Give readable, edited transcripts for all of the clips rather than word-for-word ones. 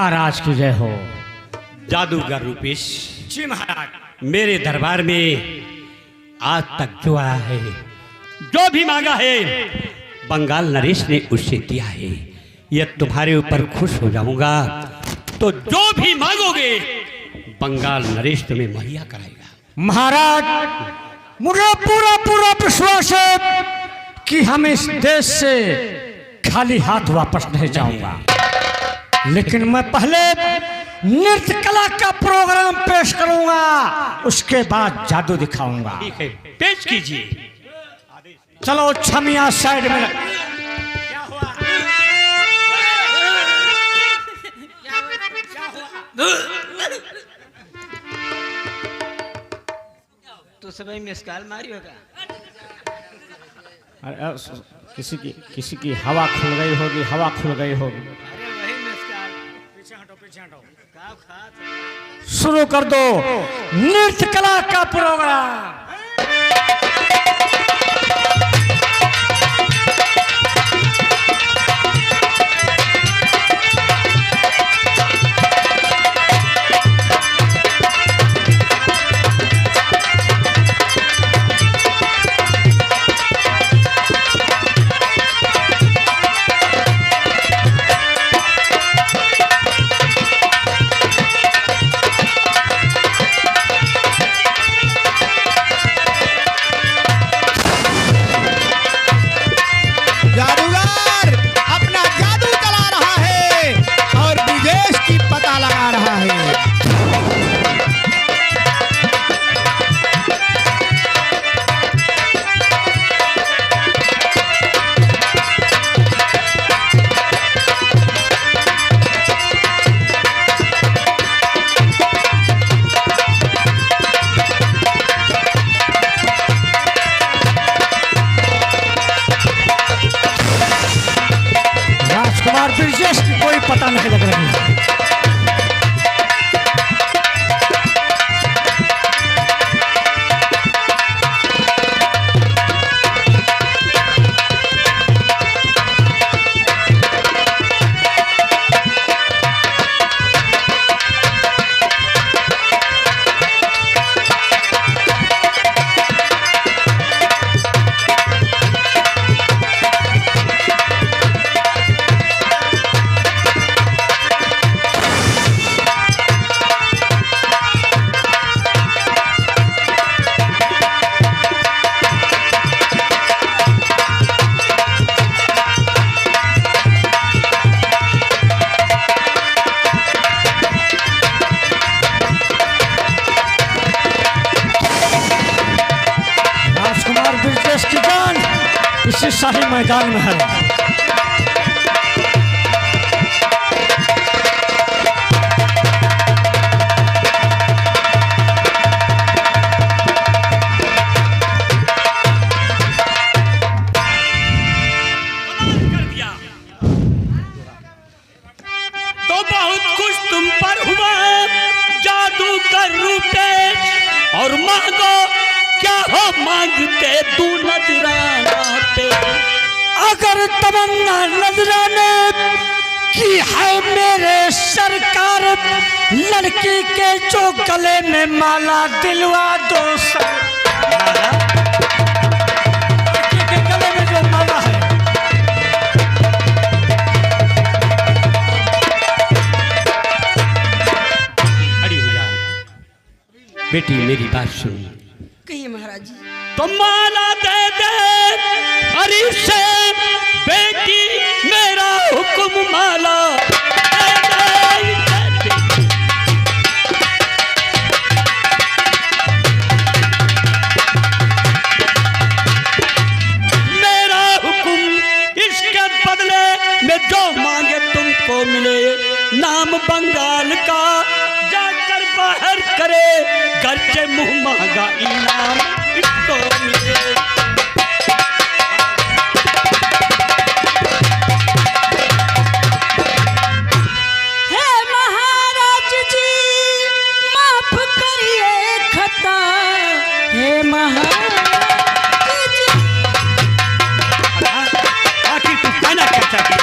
महाराज की जय हो। जादूगर रूपेश जी महाराज, मेरे दरबार में आज तक जो आया है, जो भी मांगा है, बंगाल नरेश ने उससे दिया है। यह तुम्हारे ऊपर खुश हो जाऊंगा तो जो भी मांगोगे बंगाल नरेश तुम्हें मुहैया कराएगा। महाराज मुझे पूरा पूरा विश्वास है कि हम इस देश से खाली हाथ वापस नहीं जाऊंगा, लेकिन मैं पहले नृत्य कला का प्रोग्राम पेश करूंगा, उसके बाद जादू दिखाऊंगा। ठीक है, पेश कीजिए। चलो छमिया साइड में तो सब मिसकाल मारी होगा। किसी की हवा खुल गई होगी, हवा खुल गई होगी। अरे वही मिसकाल। पीछे हटो, पीछे हटो। शुरू कर दो नृत्य कला का प्रोग्राम। कोई पता नहीं लग रही है। इसी शाही मैदान में है। तो बहुत खुश तुम पर हुआ जादूगर रूपेश, और मांगो क्या हो मांगते तू नजराना पे। अगर तमन्ना नजराने की है मेरे सरकार, लड़की के जो गले में माला दिलवा दो सर। लड़की के गले में जो माला है, खड़ी हो जा बेटी, मेरी बात सुन। कहिए महाराज जी। तो माला दे दे हरी से बेटी, मेरा हुक्म माला दे दे। मेरा हुक्म, इसके बदले में जो मांगे तुमको मिले। नाम बंगाल का जाकर बाहर करे, घर से मुंह मांगा इनाम इसको मिले। हे महाराज जी माफ करिए खता। हे महाराज जी। आखिर तू कहना क्या चाहती है?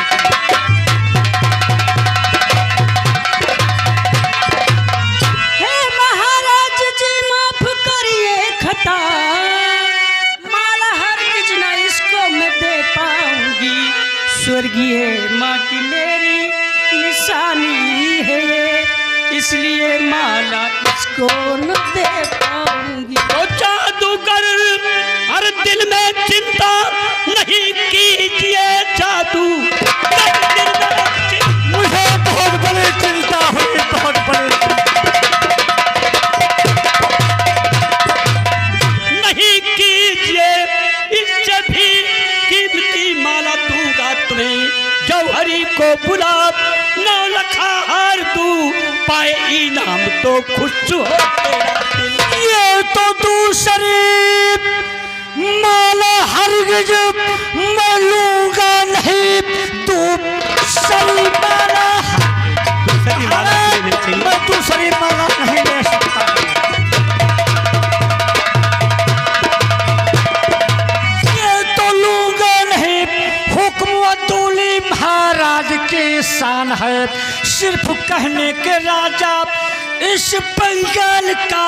इसलिए माला इसको न दे पाऊंगी। तो जादूगर हर दिल में चिंता नहीं कीजिए जादू मुझे बहुत बड़ी चिंता हुई, बहुत बड़ी नहीं कीजिए, इससे भी कीमती माला दूंगा तुम्हें, जौहरी को गुलाब 9 लखा हार दूं, पाए इनाम तो खुश हो तेरा दिल। ये तो दूसरी माला हरगिज मैं लूंगा नहीं, दूसरी माला दूसरी माला लेने चाहिए। मैं दूसरी माला नहीं ले सकता। ये तो लूंगा नहीं, हुक्म अतुली महाराज की शान है, सिर्फ कहने के राजा इस बंगाल का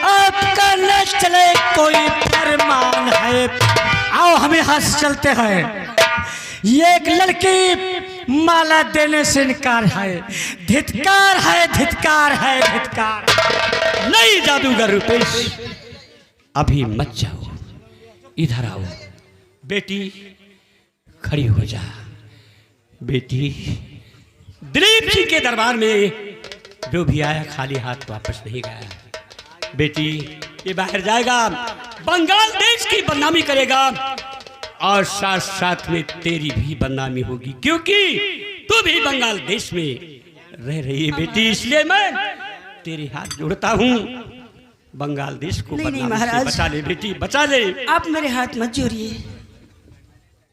आपका न चले कोई फरमान है। आओ हम यहाँ से चलते हैं। ये एक लड़की माला देने से इनकार है, धिक्कार है, धिक्कार है, धिक्कार। नहीं जादूगर रुपेश, अभी मत जाओ, इधर आओ। बेटी खड़ी हो जा। बेटी, दिलीप जी के दरबार में जो भी आया खाली हाथ वापस नहीं गया। बेटी, ये बाहर जाएगा, बंगाल देश की बदनामी करेगा और साथ साथ में तेरी भी बदनामी होगी, क्योंकि तू भी बंगाल देश में रह रही है बेटी। इसलिए मैं तेरे हाथ जोड़ता हूँ, बंगाल देश को नहीं, नहीं, बदनामी से महाराज। बचा ले बेटी, बचा ले। आप मेरे हाथ मत जोड़िए।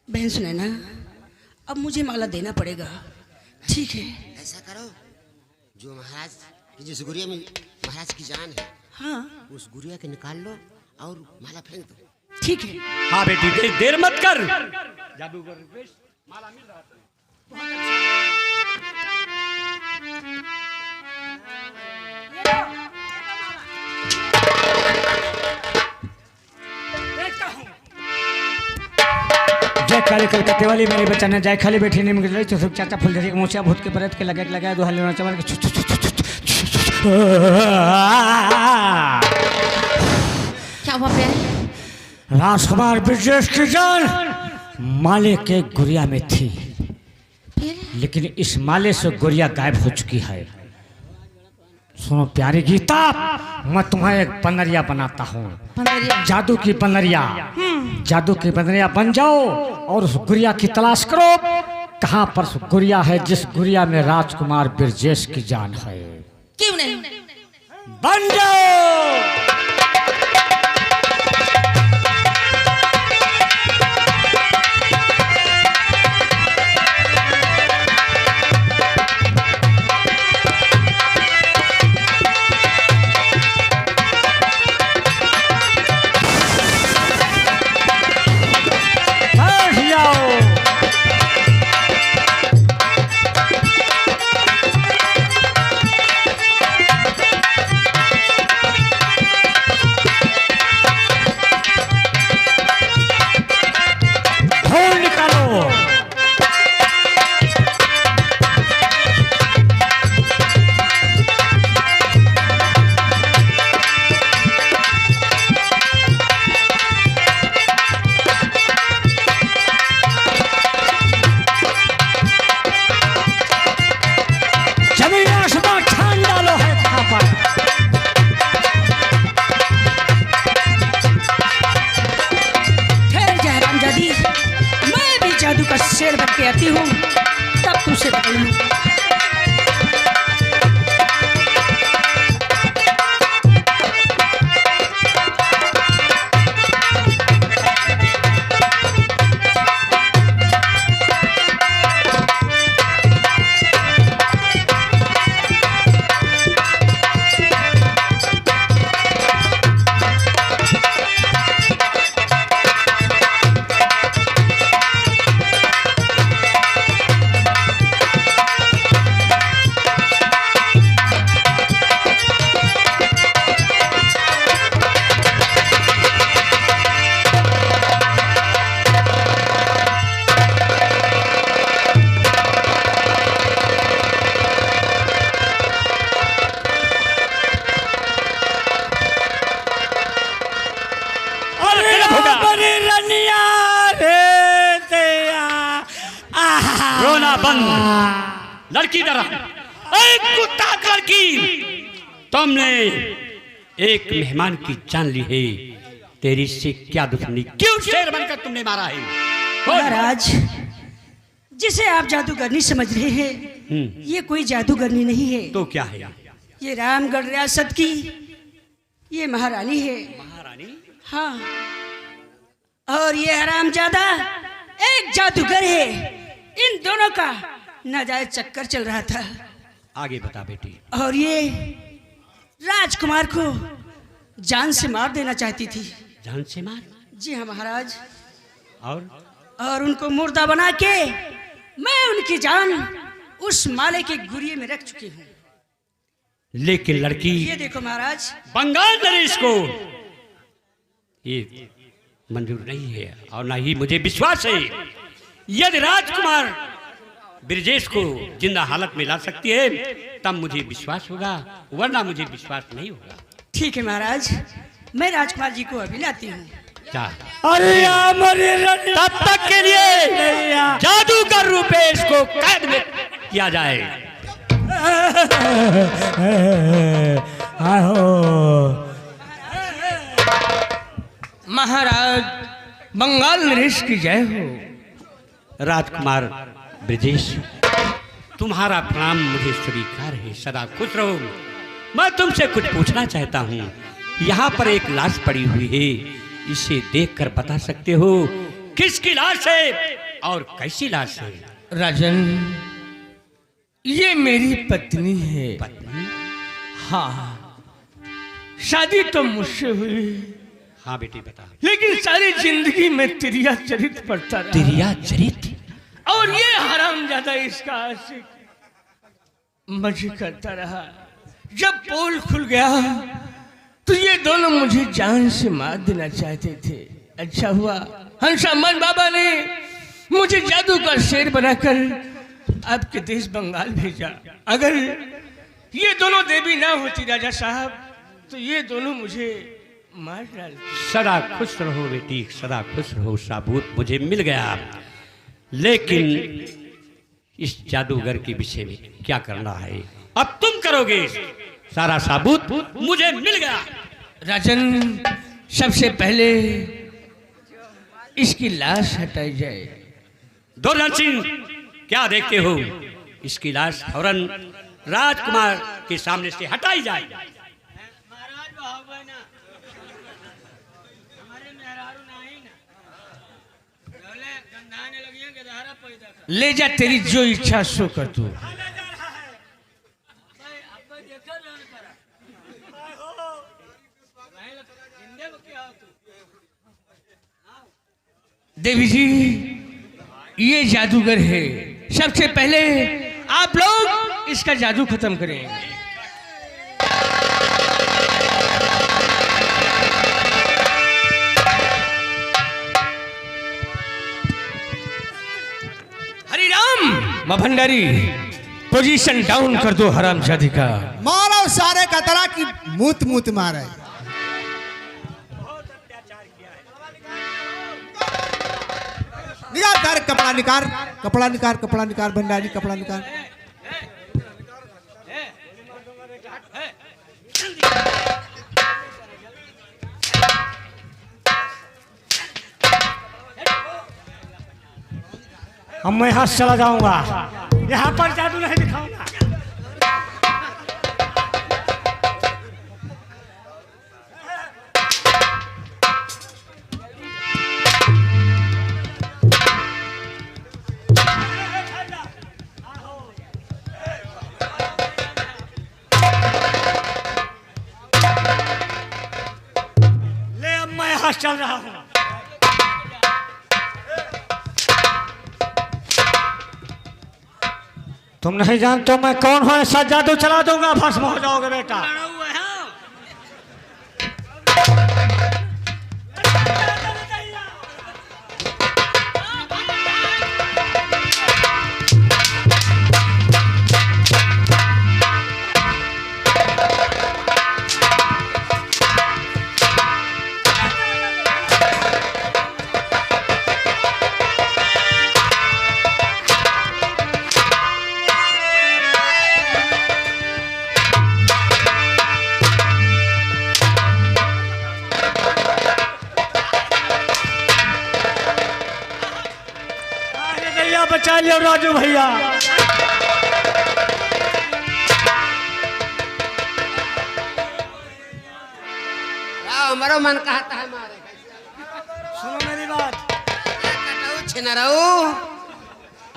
बहन सुने ना, अब मुझे माला देना पड़ेगा। ठीक है। ऐसा करो, जो महाराज की जिस गुड़िया में महाराज की जान है, हाँ उस गुड़िया के निकाल लो और माला फेंक दो। ठीक है। हाँ बेटी, देर मत कर। जादूगर रुपेश, माला मिल रहा था। जय काली कलकत्ते वाली मेरे बच्चा ने जाय खाली बैठी नहीं मिल रही तो सब चाचा फुलझड़ी मोचा भूत के परत के लगा दो हल्ले चमन के क्या हुआ प्यारे? राजकुमार ब्रजेश की जान माले के गुड़िया में थी, फिर लेकिन इस माले से गुड़िया गायब हो चुकी है। सुनो प्यारी गीता, मैं तुम्हें एक पनरिया बनाता हूँ, पनरिया? जादू की पनरिया। जादू की पनरिया बन जाओ और उस गुड़िया की तलाश करो, कहाँ पर उस गुड़िया है जिस गुड़िया में राजकुमार ब्रजेश की जान है। क्यों नहीं? बन जाओ। शेर बन के आती हूँ, तब तुझसे पकड़ूँ। बंद। लड़की डरा, एक कुत्ता लड़की, तुमने एक मेहमान की जान ली है, तेरी से क्या दुश्मनी, क्यों शेर बनकर तुमने मारा है? महाराज, जिसे आप जादूगरनी समझ रहे हैं, ये कोई जादूगरनी नहीं है। तो क्या है? ये रामगढ़ रियासत की ये महारानी है। महारानी? हाँ, और ये हरामजादा एक जादूगर है। इन दोनों का नाजायज चक्कर चल रहा था। आगे बता बेटी। और ये राजकुमार को जान से मार देना चाहती थी। जान से मार? जी हाँ महाराज। और उनको मुर्दा बना के मैं उनकी जान उस माले के गुरिये में रख चुकी हूँ। लेकिन लड़की, ये देखो महाराज, बंगाल नरेश को ये मंजूर नहीं है और ना ही मुझे विश्वास है। यदि राजकुमार ब्रजेश को जिंदा हालत में ला सकती है तब मुझे विश्वास होगा, वरना मुझे विश्वास नहीं होगा। ठीक है महाराज, मैं राजकुमार जी को अभी लाती हूँ। अरे तब तक के लिए जादूगर रूपेश को कैद में किया जाए। महाराज, बंगाल नरेश की जय हो। राजकुमार ब्रजेश, तुम्हारा प्रणाम मुझे स्वीकार है, सदा खुश रहो। मैं तुमसे कुछ पूछना चाहता हूँ। यहाँ पर एक लाश पड़ी हुई है, इसे देखकर बता सकते हो किसकी लाश है और कैसी लाश है? राजन, ये मेरी पत्नी है। पत्नी? हाँ, शादी तो मुझसे हुई, हाँ बेटी बता। लेकिन सारी जिंदगी में तिरिया चरित पड़ता रहा। तिरिया चरित? और ये हरामजादा इसका आशिक मजे करता रहा। जब पोल खुल गया तो ये दोनों मुझे जान से मार देना चाहते थे। अच्छा हुआ हंसामन बाबा ने मुझे जादू का शेर बनाकर आपके देश बंगाल भेजा। अगर ये दोनों देवी ना होती राजा साहब तो ये दोनों मुझे मार डालते। सदा खुश रहो बेटी, सदा खुश रहो। साबूत मुझे मिल गया, लेकिन इस जादूगर के विषय में क्या करना है अब तुम करोगे। सारा साबूत मुझे मिल गया। राजन, सबसे पहले इसकी लाश हटाई जाए। दुर्जन सिंह, क्या देखते हो? इसकी लाश फौरन राजकुमार के सामने से हटाई जाए। ले जा, तेरी जो इच्छा सो कर तू। देवी जी, ये जादूगर है। सबसे पहले आप लोग इसका जादू खत्म करें। हरिराम भंडारी, पोजीशन डाउन कर दो हरामजादी का। मारो सारे कतरा की मूत मूत मारे। निकाल तार, कपड़ा निकाल, कपड़ा निकाल, कपड़ा निकाल भंडारी, कपड़ा निकाल। अब मैं यहाँ से चला जाऊंगा, यहाँ पर जादू नहीं दिखाऊंगा। ले अब मैं यहाँ से चल रहा हूँ। तुम नहीं जानते मैं कौन हूँ, ऐसा जादू चला दूंगा, भस्म हो जाओगे बेटा। चलो राजू भैया। हमारा मन कहता है मारे सुनो मेरी बात। छिनराऊ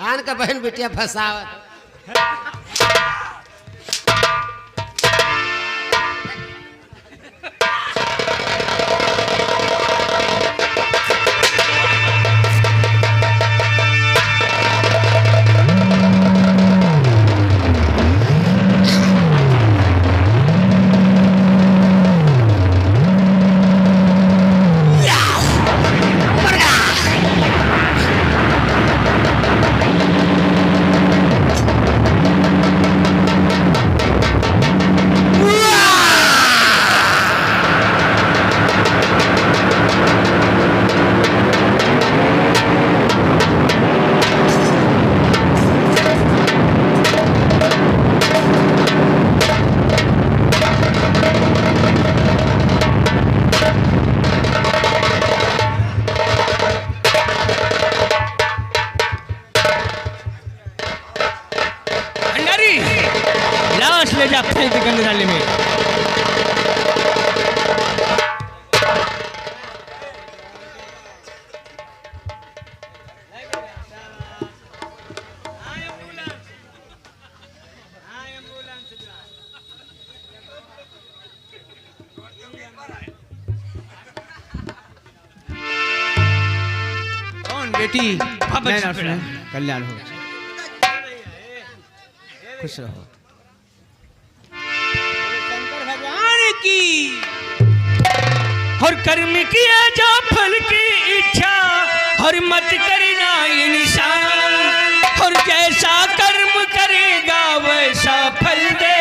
आन का बहन बिटिया फसावत। भंडारी लाश ले जा फेंक गंगा नाले में। कौन बेटी नैना सुने, कल्याण हो, खुश रहो। शंकर भगवान की और कर्म किया जो फल की इच्छा और मत करना इंसान और जैसा कर्म करेगा वैसा फल दे।